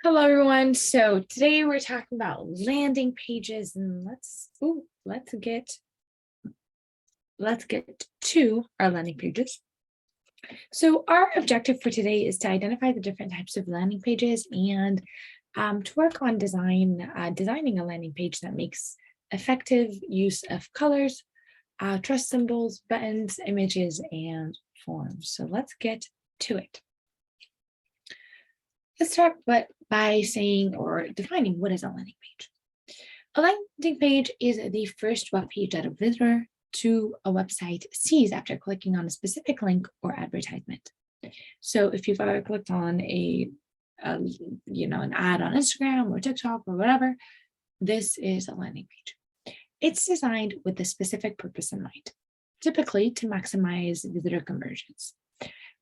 Hello, everyone. So today we're talking about landing pages, and let's get to our landing pages. So our objective for today is to identify the different types of landing pages and to work on designing a landing page that makes effective use of colors, trust symbols, buttons, images, and forms. So let's get to it. Let's start by saying or defining what is a landing page. A landing page is the first web page that a visitor to a website sees after clicking on a specific link or advertisement. So if you've ever clicked on an ad on Instagram or TikTok or whatever, this is a landing page. It's designed with a specific purpose in mind, typically to maximize visitor conversions.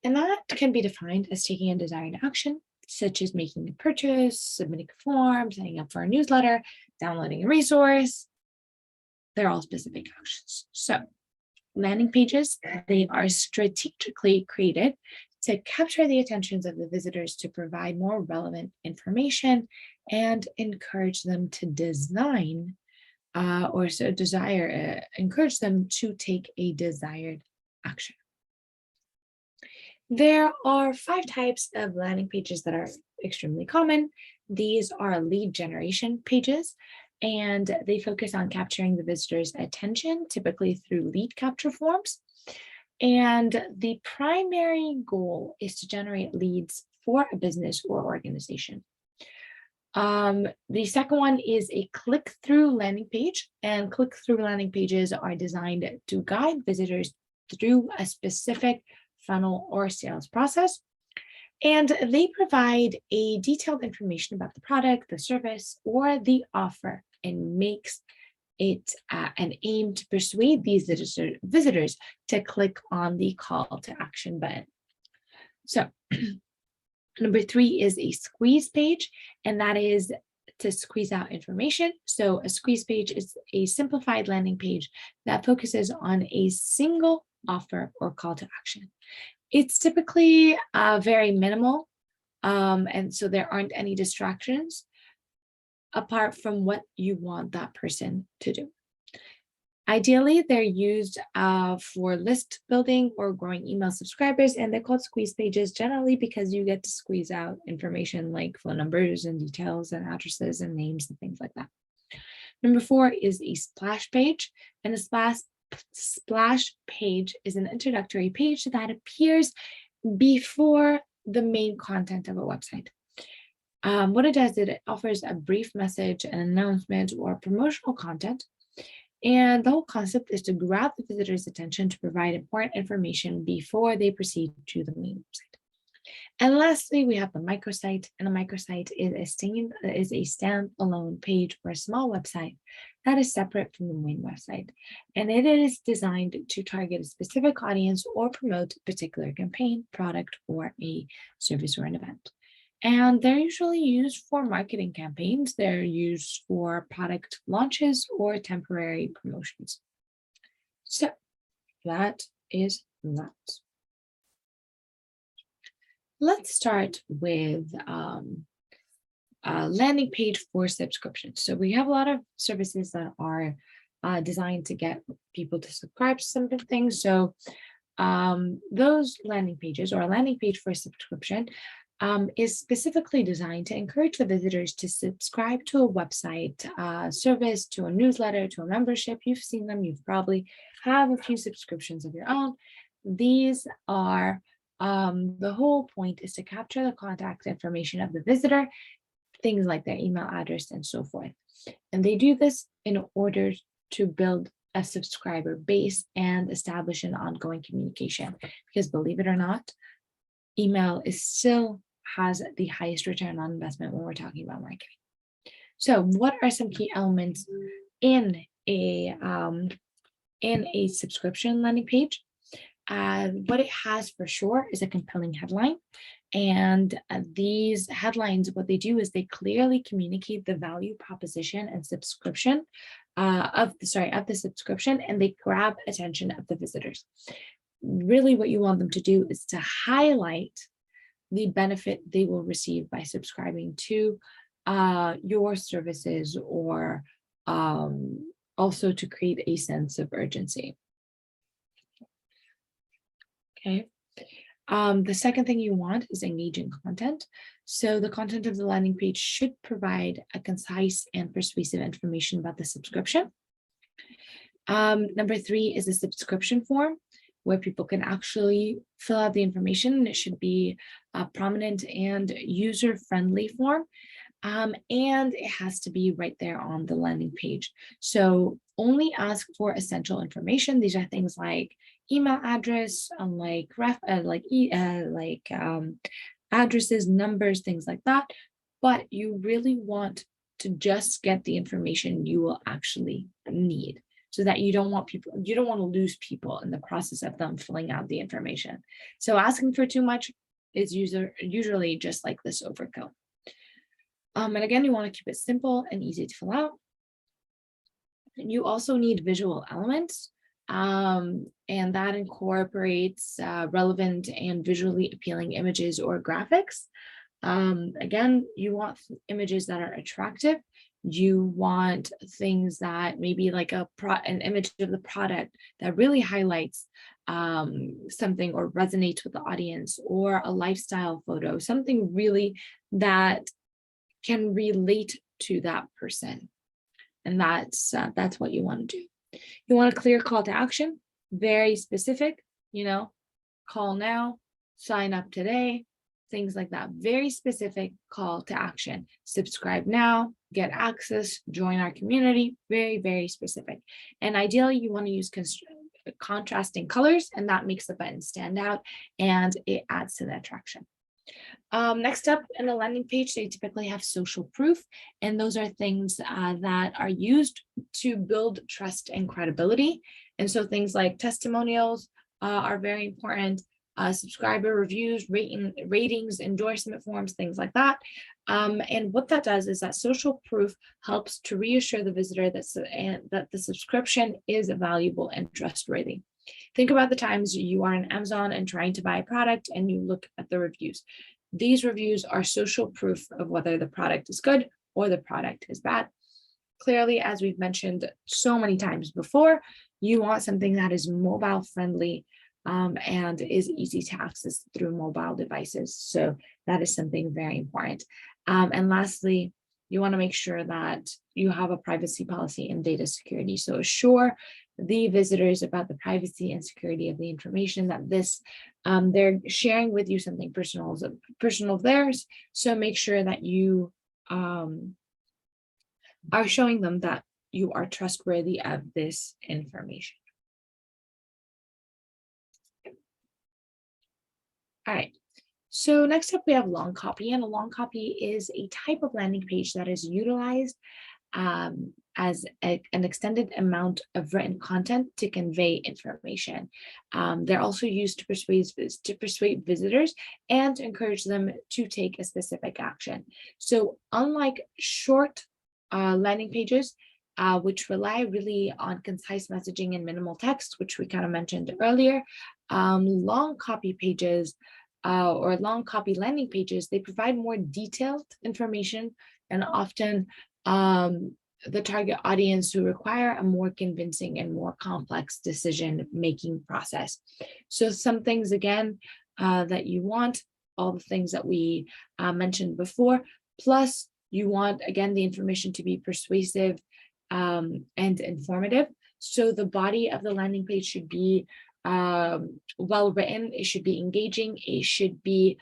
And that can be defined as taking a desired action, such as making a purchase, submitting a form, signing up for a newsletter, downloading a resource. They're all specific actions. So landing pages, they are strategically created to capture the attentions of the visitors to provide more relevant information and encourage them to encourage them to take a desired action. There are 5 types of landing pages that are extremely common. These are lead generation pages, and they focus on capturing the visitor's attention, typically through lead capture forms. And the primary goal is to generate leads for a business or organization. The second one is a click-through landing page, and click-through landing pages are designed to guide visitors through a specific funnel or sales process. And they provide a detailed information about the product, the service, or the offer, and makes it an aim to persuade these visitors to click on the call to action button. So number 3 is a squeeze page, and that is to squeeze out information. So a squeeze page is a simplified landing page that focuses on a single offer or call to action. It's typically very minimal, and so there aren't any distractions apart from what you want that person to do. Ideally, they're used for list building or growing email subscribers, and they're called squeeze pages generally because you get to squeeze out information like phone numbers and details and addresses and names and things like that. Number 4 is a splash page, and a splash page is an introductory page that appears before the main content of a website. What it does is it offers a brief message, an announcement, or promotional content. And the whole concept is to grab the visitor's attention to provide important information before they proceed to the main website. And lastly, we have the microsite, and a microsite is a standalone page or a small website that is separate from the main website. And it is designed to target a specific audience or promote a particular campaign, product, or a service or an event. And they're usually used for marketing campaigns. They're used for product launches or temporary promotions. So that is that. Let's start with a landing page for subscriptions. So we have a lot of services that are designed to get people to subscribe to some things. So those landing pages, or a landing page for a subscription, is specifically designed to encourage the visitors to subscribe to a website service, to a newsletter, to a membership. You've seen them. You've probably have a few subscriptions of your own. These are the whole point is to capture the contact information of the visitor, things like their email address and so forth. And they do this in order to build a subscriber base and establish an ongoing communication. Because believe it or not, email still has the highest return on investment when we're talking about marketing. So what are some key elements in a subscription landing page? What it has for sure is a compelling headline. And these headlines, what they do is they clearly communicate the value proposition and subscription of the subscription, and they grab attention of the visitors. Really what you want them to do is to highlight the benefit they will receive by subscribing to your services, or also to create a sense of urgency. Okay. The second thing you want is engaging content. So the content of the landing page should provide a concise and persuasive information about the subscription. Number 3 is a subscription form where people can actually fill out the information. It should be a prominent and user-friendly form. And it has to be right there on the landing page. So only ask for essential information. These are things like email address, addresses, numbers, things like that. But you really want to just get the information you will actually need, so that you don't want to lose people in the process of them filling out the information. So asking for too much is usually just like this overkill. And again, you want to keep it simple and easy to fill out. You also need visual elements, and that incorporates relevant and visually appealing images or graphics. Again, you want images that are attractive. You want things that maybe like an image of the product that really highlights something or resonates with the audience, or a lifestyle photo, something really that can relate to that person. And that's what you want to do. You want a clear call to action, very specific, call now, sign up today, things like that. Very specific call to action. Subscribe now, get access, join our community. Very, very specific. And ideally, you want to use contrasting colors, and that makes the button stand out and it adds to the attraction. Next up, in a landing page, they typically have social proof, and those are things that are used to build trust and credibility. And so things like testimonials are very important, subscriber reviews, ratings, endorsement forms, things like that. And what that does is that social proof helps to reassure the visitor that the subscription is valuable and trustworthy. Think about the times you are on Amazon and trying to buy a product and you look at the reviews. These reviews are social proof of whether the product is good or the product is bad. Clearly, as we've mentioned so many times before, you want something that is mobile friendly and is easy to access through mobile devices. So that is something very important. And lastly, you want to make sure that you have a privacy policy and data security. So assure the visitors about the privacy and security of the information that they're sharing with you, something personal of theirs. So make sure that you are showing them that you are trustworthy of this information. All right. So next up, we have long copy, and a long copy is a type of landing page that is utilized as an extended amount of written content to convey information. They're also used to persuade visitors and to encourage them to take a specific action. So unlike short landing pages, which rely really on concise messaging and minimal text, which we kind of mentioned earlier, long copy pages or long copy landing pages, they provide more detailed information and often the target audience who require a more convincing and more complex decision-making process. So some things, again, that you want, all the things that we mentioned before, plus you want, again, the information to be persuasive and informative. So the body of the landing page should be well written, it should be engaging, it should be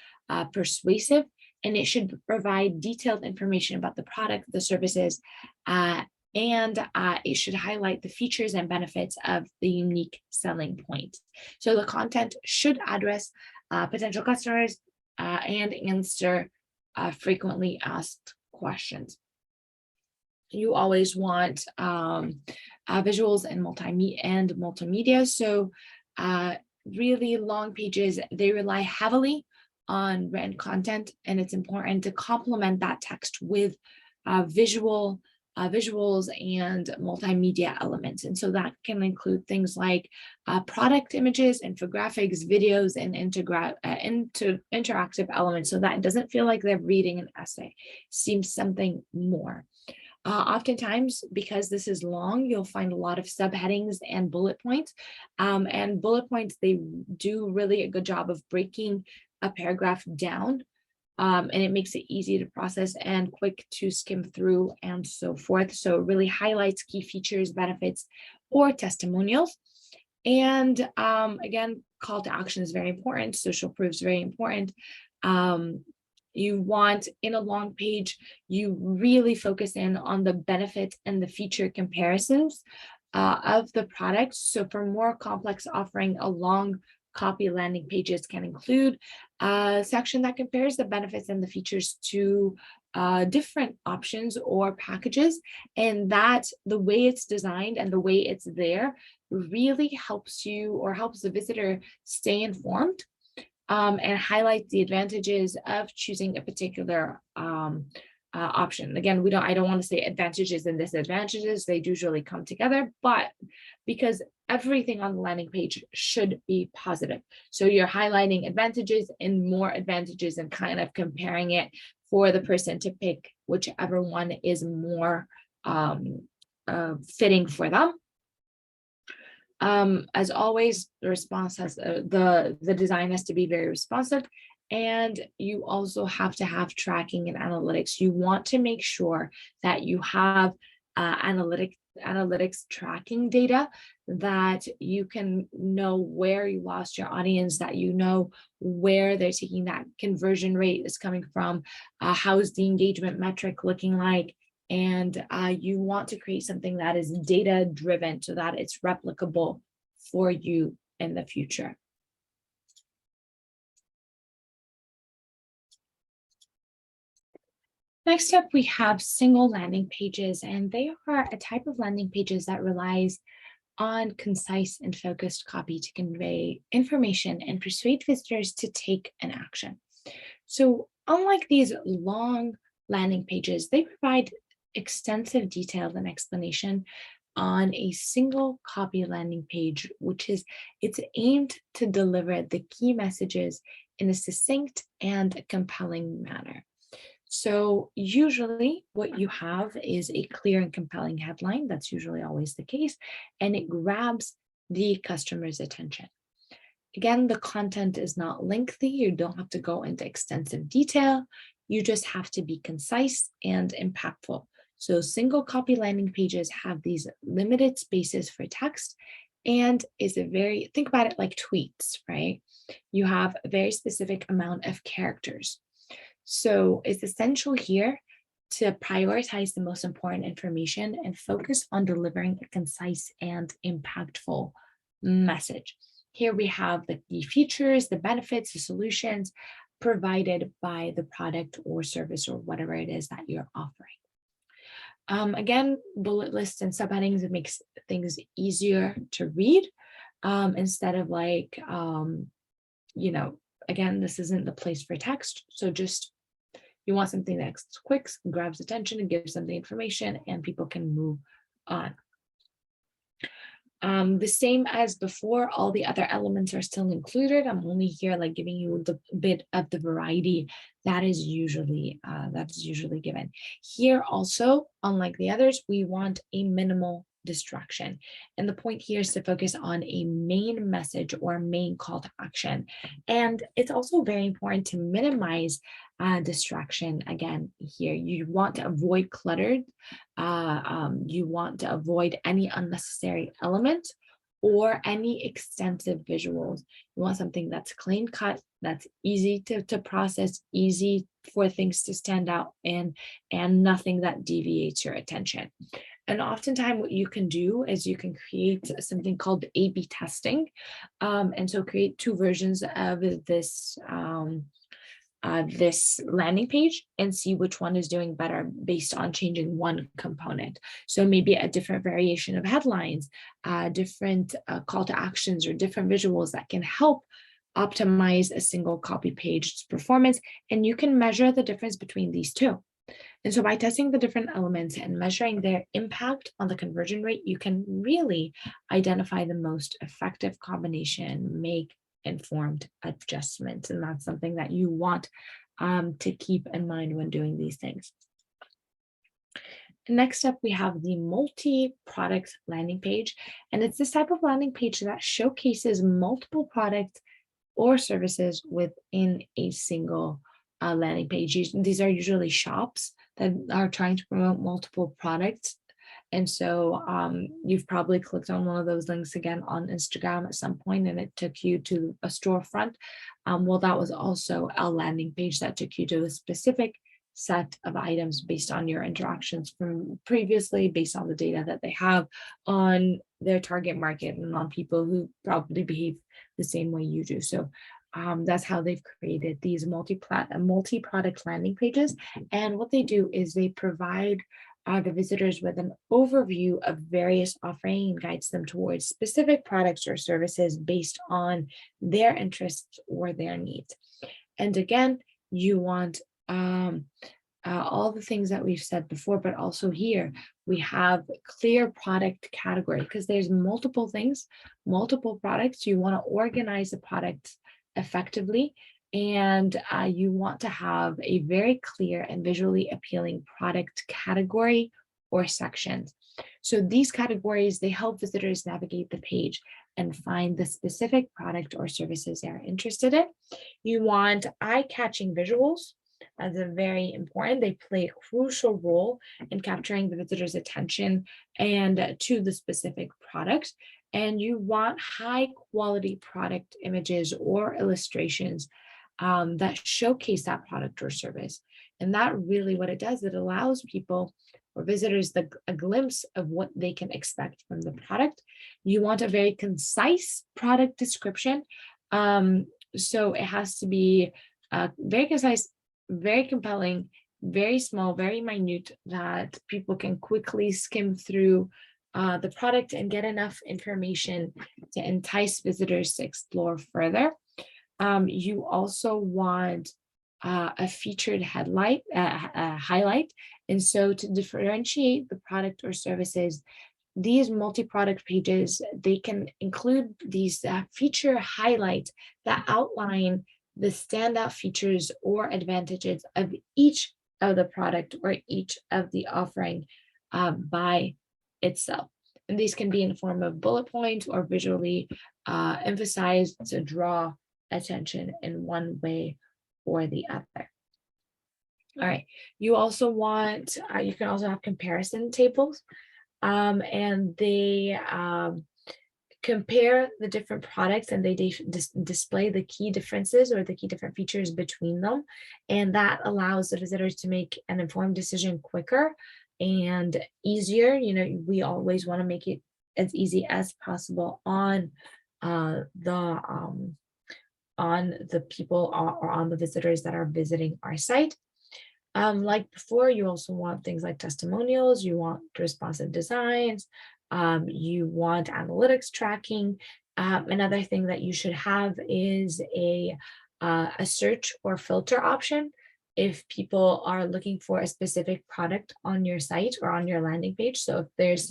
persuasive, and it should provide detailed information about the product, the services, and it should highlight the features and benefits of the unique selling point. So the content should address potential customers and answer frequently asked questions. You always want visuals and multimedia. So really long pages, they rely heavily on written content, and it's important to complement that text with visual visuals and multimedia elements. And so that can include things like product images, infographics, videos, and interactive elements so that it doesn't feel like they're reading an essay. Seems something more. Oftentimes, because this is long, you'll find a lot of subheadings and bullet points. And bullet points, they do really a good job of breaking a paragraph down, and it makes it easy to process and quick to skim through and so forth. So it really highlights key features, benefits, or testimonials. And again, call to action is very important. Social proof is very important. You want in a long page, you really focus in on the benefits and the feature comparisons of the product. So for more complex offering, a long copy landing pages can include a section that compares the benefits and the features to different options or packages. And that the way it's designed and the way it's there really helps you or helps the visitor stay informed and highlight the advantages of choosing a particular option. Again, I don't want to say advantages and disadvantages, they usually come together, but because everything on the landing page should be positive. So you're highlighting advantages and more advantages and kind of comparing it for the person to pick whichever one is more fitting for them. As always, the response has the design has to be very responsive, and you also have to have tracking and analytics. You want to make sure that you have analytics tracking data, that you can know where you lost your audience, that you know where they're taking that conversion rate is coming from, how is the engagement metric looking like. And you want to create something that is data driven so that it's replicable for you in the future. Next up, we have single landing pages, and they are a type of landing pages that relies on concise and focused copy to convey information and persuade visitors to take an action. So unlike these long landing pages, they provide extensive detail and explanation on a single copy landing page, it's aimed to deliver the key messages in a succinct and compelling manner. So usually what you have is a clear and compelling headline. That's usually always the case, and it grabs the customer's attention. Again, the content is not lengthy. You don't have to go into extensive detail. You just have to be concise and impactful. So single copy landing pages have these limited spaces for text, and think about it like tweets, right? You have a very specific amount of characters. So it's essential here to prioritize the most important information and focus on delivering a concise and impactful message. Here we have the key features, the benefits, the solutions provided by the product or service or whatever it is that you're offering. Again, bullet lists and subheadings, it makes things easier to read instead of again, this isn't the place for text. So just, you want something that's quick, grabs attention and gives them the information and people can move on. The same as before, all the other elements are still included. I'm only here giving you the bit of the variety that is usually given. Here also, unlike the others, we want a minimal distraction. And the point here is to focus on a main message or main call to action. And it's also very important to minimize distraction. Again, here you want to avoid cluttered, you want to avoid any unnecessary element or any extensive visuals. You want something that's clean cut, that's easy to process, easy for things to stand out in, and nothing that deviates your attention. And oftentimes what you can do is you can create something called A/B testing. And so create two versions of this this landing page and see which one is doing better based on changing one component. So maybe a different variation of headlines, different call to actions or different visuals that can help optimize a single copy page's performance. And you can measure the difference between these two. And so by testing the different elements and measuring their impact on the conversion rate, you can really identify the most effective combination, make informed adjustments. And that's something that you want to keep in mind when doing these things. Next up, we have the multi-product landing page. And it's this type of landing page that showcases multiple products or services within a single landing page. These are usually shops that are trying to promote multiple products. And so you've probably clicked on one of those links again on Instagram at some point and it took you to a storefront. Well, that was also a landing page that took you to a specific set of items based on your interactions from previously, based on the data that they have on their target market and on people who probably behave the same way you do. So that's how they've created these multi-product landing pages. And what they do is they provide the visitors with an overview of various offerings and guides them towards specific products or services based on their interests or their needs. And again, you want all the things that we've said before, but also here we have clear product category because there's multiple things, multiple products. You want to organize the products effectively, and you want to have a very clear and visually appealing product category or sections. So these categories, they help visitors navigate the page and find the specific product or services they're interested in. You want eye-catching visuals. That's very important. They play a crucial role in capturing the visitor's attention and to the specific product. And you want high quality product images or illustrations that showcase that product or service. And that really what it does, it allows people or visitors a glimpse of what they can expect from the product. You want a very concise product description. So it has to be very concise, very compelling, very small, very minute that people can quickly skim through the product and get enough information to entice visitors to explore further. You also want a featured highlight. And so to differentiate the product or services, these multi-product pages, they can include these feature highlights that outline the standout features or advantages of each of the product or each of the offering by itself. And these can be in the form of bullet points or visually emphasized to draw attention in one way or the other. All right, you also want, you can also have comparison tables and they compare the different products and they display the key differences or the key different features between them. And that allows the visitors to make an informed decision quicker and easier. You know, we always want to make it as easy as possible on the people or on the visitors that are visiting our site. Like before, you also want things like testimonials, you want responsive designs, you want analytics tracking. Another thing that you should have is a search or filter option. If people are looking for a specific product on your site or on your landing page. So if there's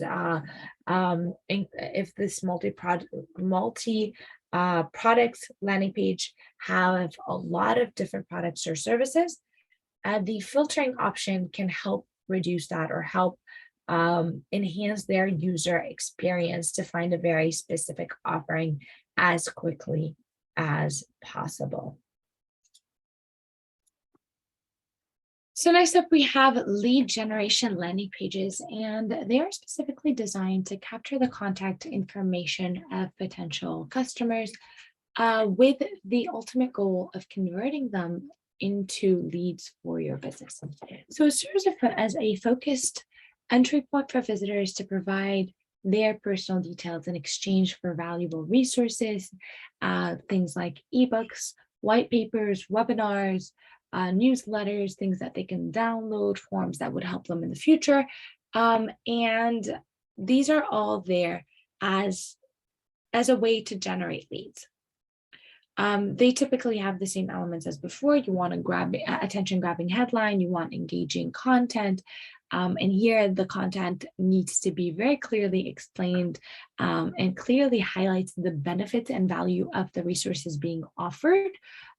if this multi-product landing page have a lot of different products or services, the filtering option can help reduce that or help enhance their user experience to find a very specific offering as quickly as possible. So next up, we have lead generation landing pages, and they are specifically designed to capture the contact information of potential customers with the ultimate goal of converting them into leads for your business. So it serves as a focused entry point for visitors to provide their personal details in exchange for valuable resources, things like ebooks, white papers, webinars, newsletters, things that they can download, forms that would help them in the future. And these are all there as a way to generate leads. They typically have the same elements as before. You want to grab attention grabbing headline, you want engaging content. And here the content needs to be very clearly explained and clearly highlights the benefits and value of the resources being offered,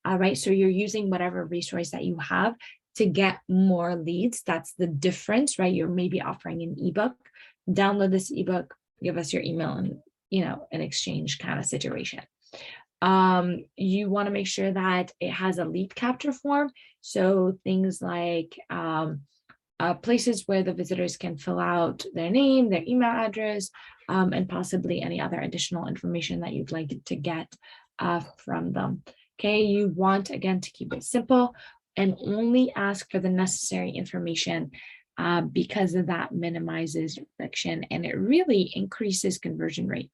right? So you're using whatever resource that you have to get more leads. That's the difference, right? You're maybe offering an ebook, download this ebook, give us your email, and an exchange kind of situation. You want to make sure that it has a lead capture form. So things like places where the visitors can fill out their name, their email address, and possibly any other additional information that you'd like to get from them. Okay, you want, again, to keep it simple and only ask for the necessary information because of that minimizes friction and it really increases conversion rate.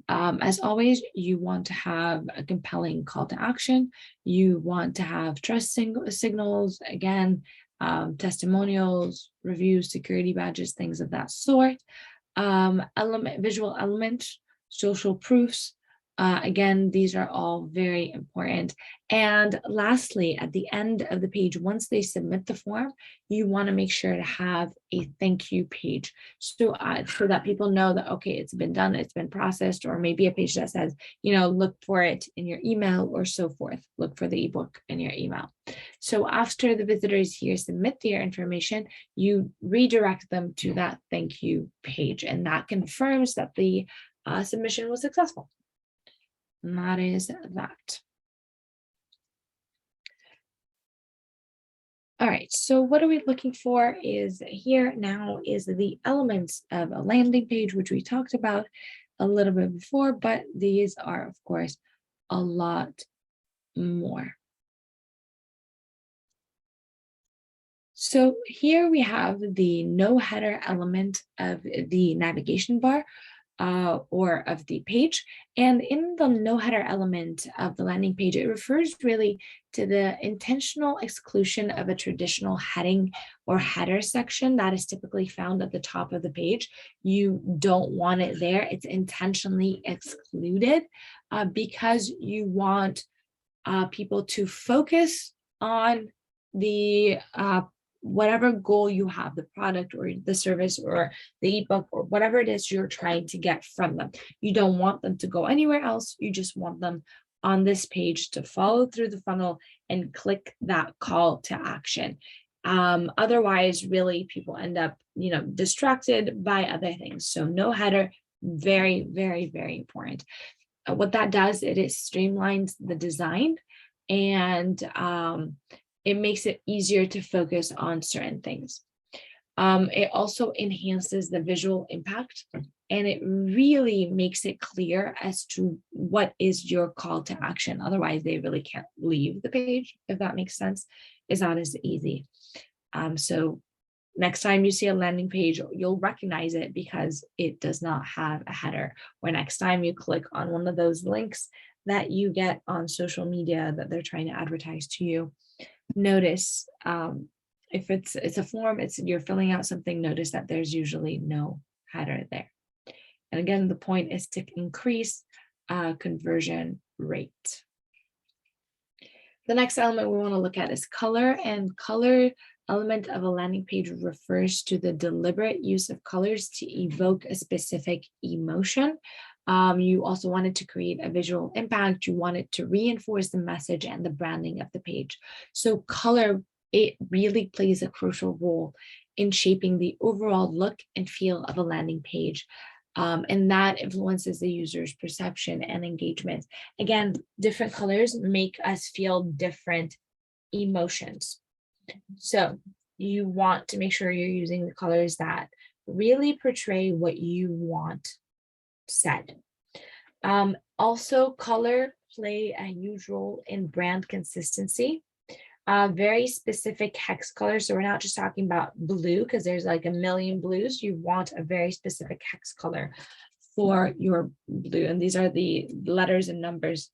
As always, you want to have a compelling call to action. You want to have trust signals, again, testimonials, reviews, security badges, things of that sort. Visual element, social proofs. Again, these are all very important. And lastly, at the end of the page, once they submit the form, you want to make sure to have a thank you page. So that people know that, okay, it's been done, it's been processed, or maybe a page that says, look for it in your email or so forth. Look for the ebook in your email. So after the visitors here submit their information, you redirect them to that thank you page, and that confirms that the submission was successful. And that is that. All right, so what are we looking for is here now is the elements of a landing page, which we talked about a little bit before, but these are, of course, a lot more. So here we have the no header element of the navigation bar. Or of the page. And in the no header element of the landing page, it refers really to the intentional exclusion of a traditional heading or header section that is typically found at the top of the page. You don't want it there. It's intentionally excluded because you want people to focus on the whatever goal you have, the product or the service or the ebook or whatever it is you're trying to get from them. You don't want them to go anywhere else. You just want them on this page to follow through the funnel and click that call to action. Otherwise, really, people end up, distracted by other things. So no header, very, very, very important. What that does, it streamlines the design and it makes it easier to focus on certain things. It also enhances the visual impact and it really makes it clear as to what is your call to action. Otherwise, they really can't leave the page, if that makes sense. It's not as easy. So next time you see a landing page, you'll recognize it because it does not have a header. Or next time you click on one of those links that you get on social media that they're trying to advertise to you, notice if it's a form, you're filling out something, notice that there's usually no header there. And again, the point is to increase conversion rate. The next element we want to look at is color, and color element of a landing page refers to the deliberate use of colors to evoke a specific emotion. You also wanted to create a visual impact. You wanted to reinforce the message and the branding of the page. So color, it really plays a crucial role in shaping the overall look and feel of a landing page. And that influences the user's perception and engagement. Again, different colors make us feel different emotions. So you want to make sure you're using the colors that really portray what you want said. Also, color play a huge role in brand consistency. Very specific hex colors. So we're not just talking about blue because there's like a million blues. You want a very specific hex color for your blue. And these are the letters and numbers,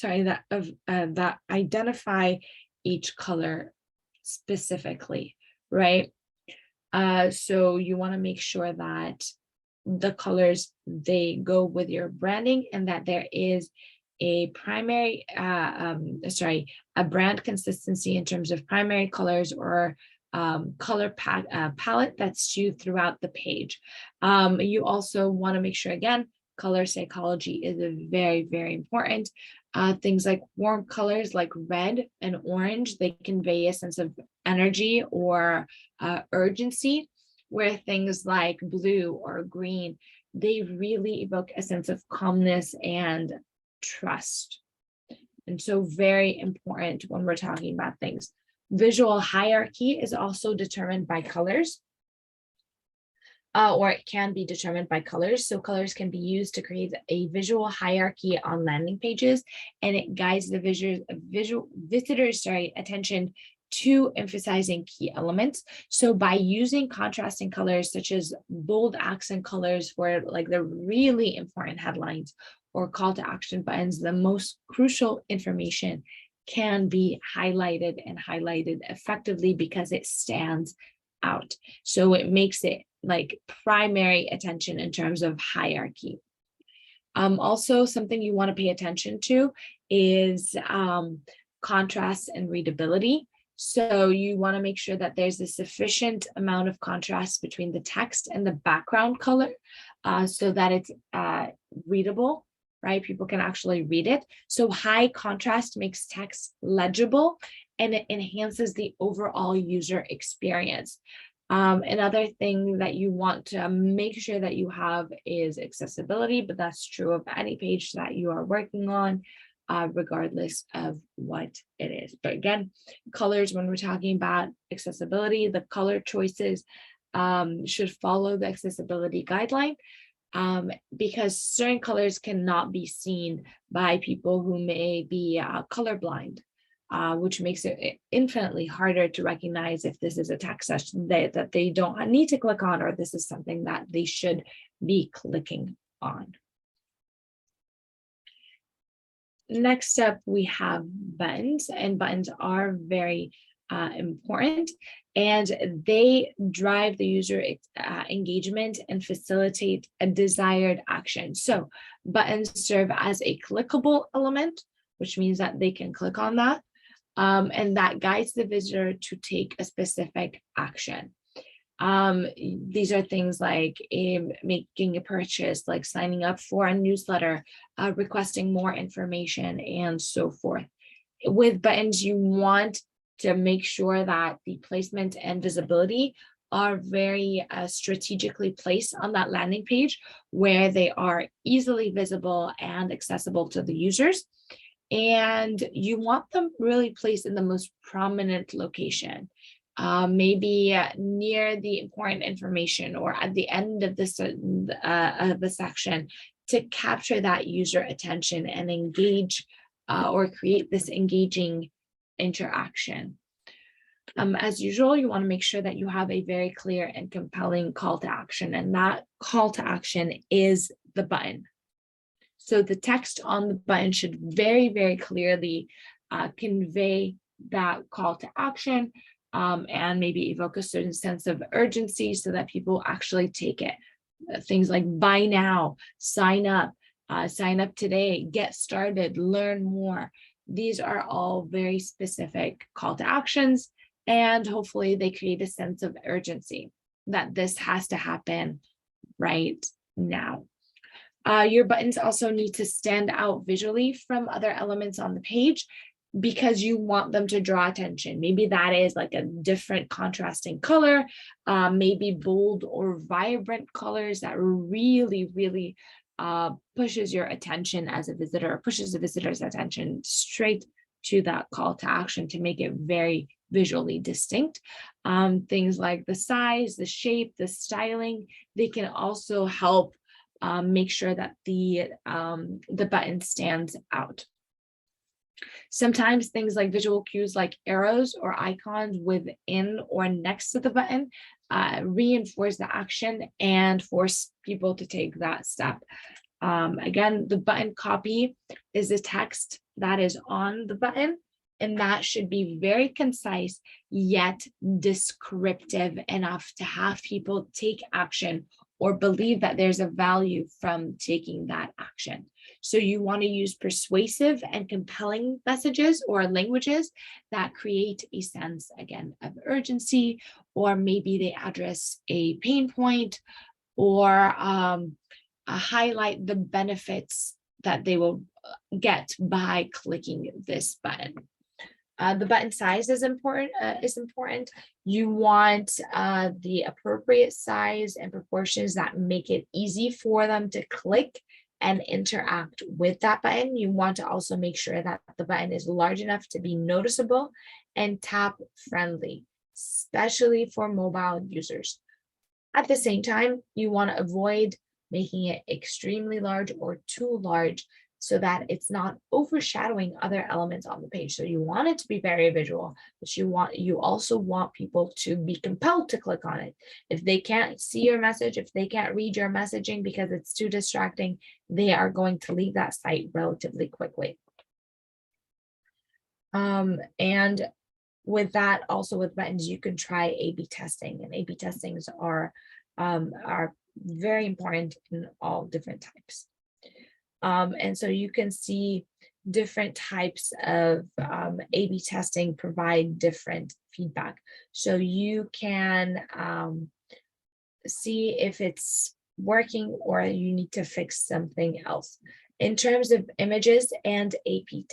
that identify each color specifically, right? So you want to make sure that the colors, they go with your branding and that there is a a brand consistency in terms of primary colors or color palette that's used throughout the page. You also want to make sure, again, color psychology is very, very important. Things like warm colors like red and orange, they convey a sense of energy or urgency, where things like blue or green, they really evoke a sense of calmness and trust. And so very important when we're talking about things. Visual hierarchy is also determined by colors, or it can be determined by colors. So colors can be used to create a visual hierarchy on landing pages, and it guides the visitors' attention to emphasizing key elements. So by using contrasting colors such as bold accent colors for like the really important headlines or call to action buttons, the most crucial information can be highlighted and highlighted effectively because it stands out. So it makes it like primary attention in terms of hierarchy. Also, something you want to pay attention to is contrast and readability. So you want to make sure that there's a sufficient amount of contrast between the text and the background color so that it's readable, right? People can actually read it. So high contrast makes text legible and it enhances the overall user experience. Another thing that you want to make sure that you have is accessibility, but that's true of any page that you are working on, regardless of what it is. But again, colors, when we're talking about accessibility, the color choices should follow the accessibility guideline, because certain colors cannot be seen by people who may be colorblind. Which makes it infinitely harder to recognize if this is a text that they don't need to click on, or this is something that they should be clicking on. Next up, we have buttons, and buttons are very important, and they drive the user engagement and facilitate a desired action. So buttons serve as a clickable element, which means that they can click on that. And that guides the visitor to take a specific action. These are things like making a purchase, like signing up for a newsletter, requesting more information, and so forth. With buttons, you want to make sure that the placement and visibility are very strategically placed on that landing page, where they are easily visible and accessible to the users. And you want them really placed in the most prominent location, maybe near the important information or at the end of the section, to capture that user attention and engage or create this engaging interaction. As usual, you want to make sure that you have a very clear and compelling call to action, and that call to action is the button. So the text on the button should very, very clearly convey that call to action and maybe evoke a certain sense of urgency so that people actually take it. Things like buy now, sign up today, get started, learn more. These are all very specific call to actions, and hopefully they create a sense of urgency that this has to happen right now. Your buttons also need to stand out visually from other elements on the page because you want them to draw attention. Maybe that is like a different contrasting color, maybe bold or vibrant colors that really, really pushes your attention as a visitor, pushes the visitor's attention straight to that call to action to make it very visually distinct. Things like the size, the shape, the styling, they can also help make sure that the button stands out. Sometimes things like visual cues like arrows or icons within or next to the button reinforce the action and force people to take that step. Again, the button copy is the text that is on the button, and that should be very concise yet descriptive enough to have people take action or believe that there's a value from taking that action. So you want to use persuasive and compelling messages or languages that create a sense, again, of urgency, or maybe they address a pain point, or highlight the benefits that they will get by clicking this button. The button size is important. You want the appropriate size and proportions that make it easy for them to click and interact with that button. You want to also make sure that the button is large enough to be noticeable and tap friendly, especially for mobile users. At the same time, you want to avoid making it extremely large or too large so that it's not overshadowing other elements on the page. So you want it to be very visual, but you also want people to be compelled to click on it. If they can't see your message, if they can't read your messaging because it's too distracting, they are going to leave that site relatively quickly. And with that, also with buttons, you can try A/B testing, and A/B testings are very important in all different types. And so you can see different types of A/B testing provide different feedback. So you can see if it's working or you need to fix something else. In terms of images and A/B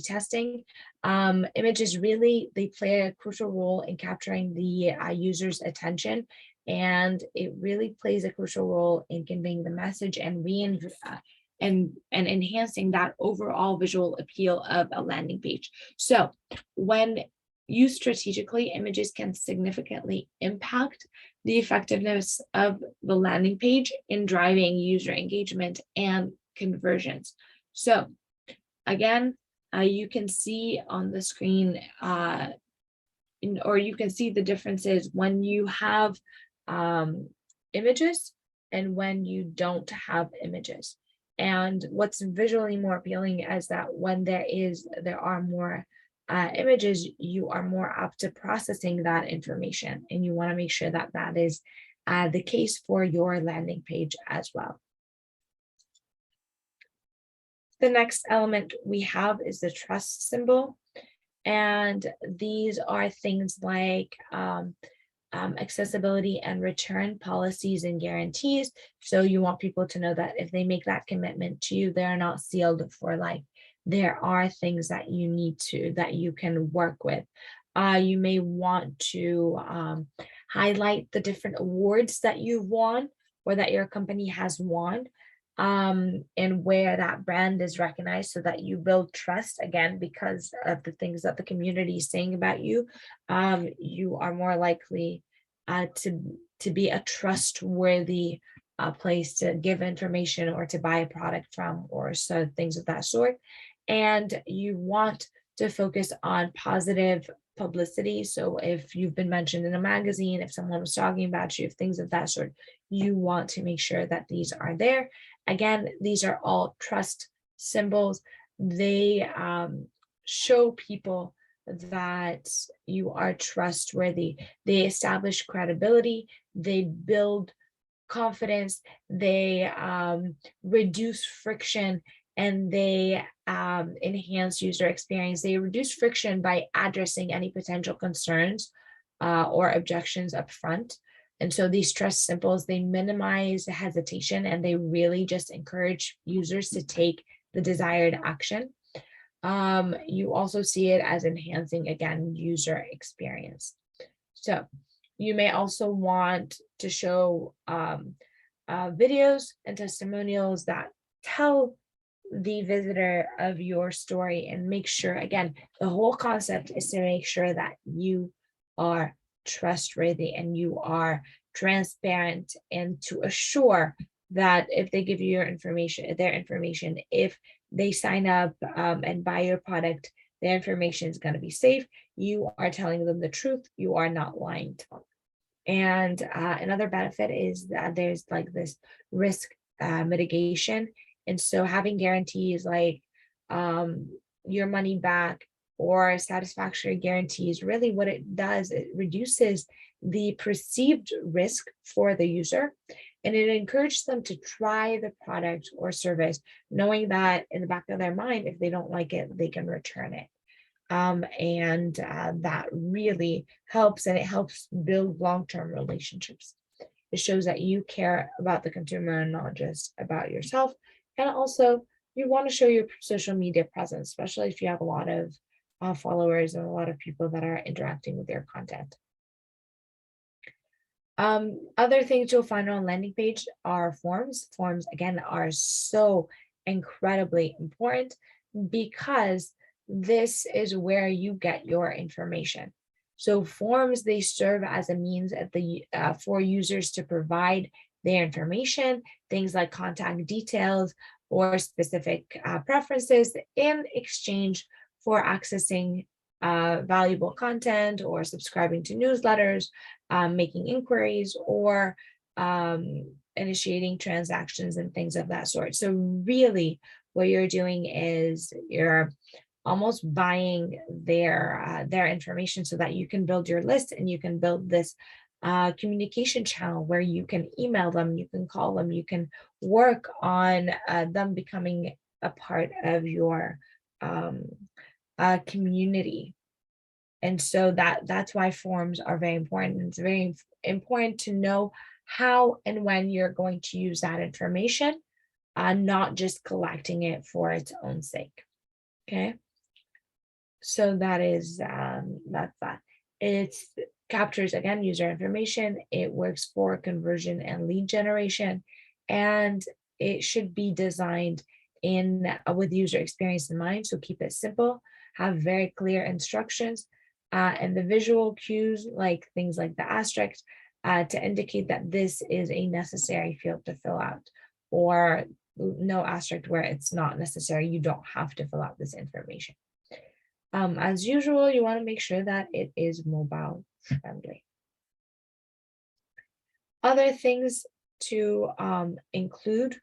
testing, images really, they play a crucial role in capturing the user's attention, and it really plays a crucial role in conveying the message and enhancing that overall visual appeal of a landing page. So when used strategically, images can significantly impact the effectiveness of the landing page in driving user engagement and conversions. So again, you can see on the screen, or you can see the differences when you have images and when you don't have images. And what's visually more appealing is that when there are more images, you are more apt to processing that information, and you want to make sure that that is the case for your landing page as well. The next element we have is the trust symbol, and these are things like accessibility and return policies and guarantees. So you want people to know that if they make that commitment to you, they're not sealed for life. There are things that you can work with. You may want to highlight the different awards that you've won or that your company has won, and where that brand is recognized, so that you build trust again because of the things that the community is saying about you. You are more likely to be a trustworthy place to give information or to buy a product from, or so things of that sort. And you want to focus on positive publicity. So if you've been mentioned in a magazine, if someone was talking about you, if things of that sort, you want to make sure that these are there. Again, these are all trust symbols. They show people that you are trustworthy. They establish credibility. They build confidence. They reduce friction, and they enhance user experience. They reduce friction by addressing any potential concerns or objections up front. And so these trust symbols, they minimize hesitation, and they really just encourage users to take the desired action. You also see it as enhancing, again, user experience. So you may also want to show videos and testimonials that tell the visitor of your story, and make sure, again, the whole concept is to make sure that you are trustworthy and you are transparent, and to assure that if they give you their information, if they sign up and buy your product, their information is going to be safe. You are telling them the truth. You are not lying to them. And another benefit is that there's like this risk mitigation. And so having guarantees like your money back or satisfactory guarantees, really what it does, it reduces the perceived risk for the user. And it encourages them to try the product or service, knowing that in the back of their mind, if they don't like it, they can return it. And that really helps, and it helps build long-term relationships. It shows that you care about the consumer and not just about yourself. And also, you want to show your social media presence, especially if you have a lot of followers and a lot of people that are interacting with your content. Other things you'll find on landing page are forms. Forms, again, are so incredibly important because this is where you get your information. So forms, they serve as a means for users to provide their information, things like contact details or specific preferences in exchange for accessing valuable content or subscribing to newsletters, making inquiries, or initiating transactions and things of that sort. So really what you're doing is you're almost buying their information so that you can build your list and you can build this communication channel where you can email them, you can call them, you can work on them becoming a part of your community. And so that's why forms are very important. It's very important to know how and when you're going to use that information, not just collecting it for its own sake. Okay. So that's that. It captures, again, user information. It works for conversion and lead generation, and it should be designed with user experience in mind. So keep it simple, have very clear instructions, and the visual cues, like things like the asterisk, to indicate that this is a necessary field to fill out, or no asterisk where it's not necessary. You don't have to fill out this information. As usual, you want to make sure that it is mobile friendly. Other things to include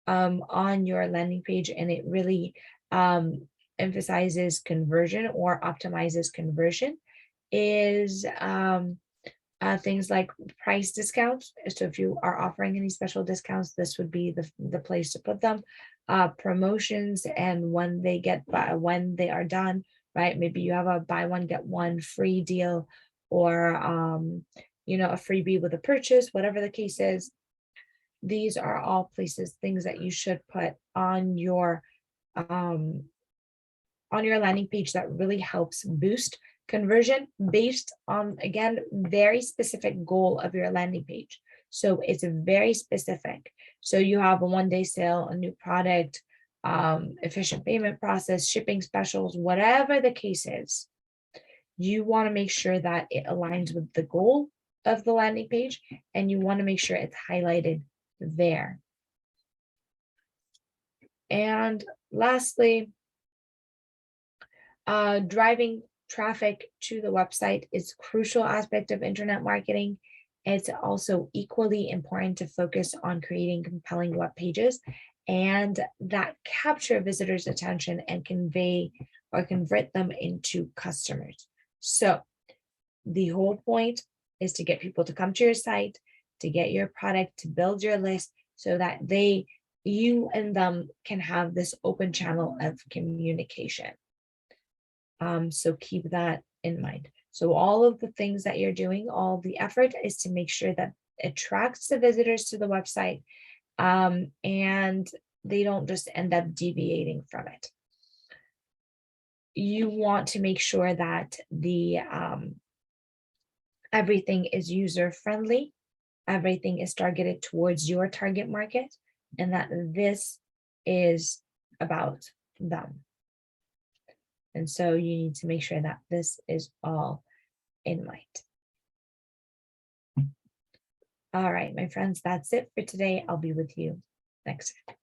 on your landing page, and it really emphasizes conversion or optimizes conversion, is things like price discounts. So if you are offering any special discounts, this would be the place to put them. Promotions, and when they are done, right? Maybe you have a buy one get one free deal, or a freebie with a purchase, whatever the case is. These are all things that you should put on your landing page that really helps boost conversion based on, again, very specific goal of your landing page. So it's very specific. So you have a one-day sale, a new product, efficient payment process, shipping specials, whatever the case is, you want to make sure that it aligns with the goal of the landing page, and you want to make sure it's highlighted there. And lastly, driving traffic to the website is a crucial aspect of internet marketing. It's also equally important to focus on creating compelling web pages and that capture visitors' attention and convey or convert them into customers. So the whole point is to get people to come to your site, to get your product, to build your list, so that you and them can have this open channel of communication. So keep that in mind. So all of the things that you're doing, all the effort is to make sure that it attracts the visitors to the website, and they don't just end up deviating from it. You want to make sure that everything is user friendly, everything is targeted towards your target market, and that this is about them. And so you need to make sure that this is all in mind. All right, my friends, that's it for today. I'll be with you next time.